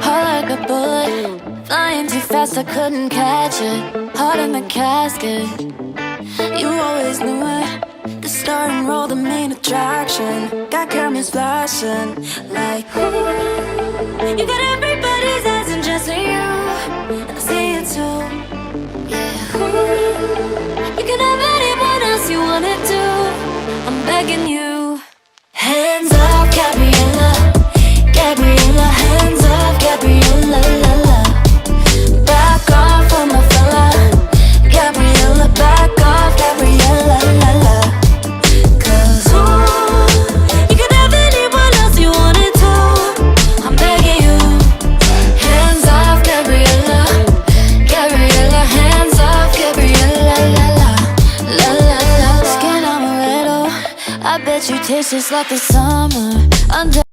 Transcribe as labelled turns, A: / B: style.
A: Heart like a bullet, flying too fast, I couldn't catch it. Heart in the casket, you always knew it. The star and roll, the main attraction. Got cameras flashing like, ooh. You got everybody's eyes and just you, and I see it too. Yeah, ooh. You can have anyone else you wanna do. I'm begging you. Hands up, Gabriella, Gabriella. Hands up, Gabriella, la la. Back off on my fella, Gabriella. Back off, Gabriella, la la. 'Cause ooh, you can have anyone else you wanted to. I'm begging you. Hands off, Gabriella, Gabriella. Hands off, Gabriella, la la, la la la. Skin amaretto, I bet you taste just like the summer.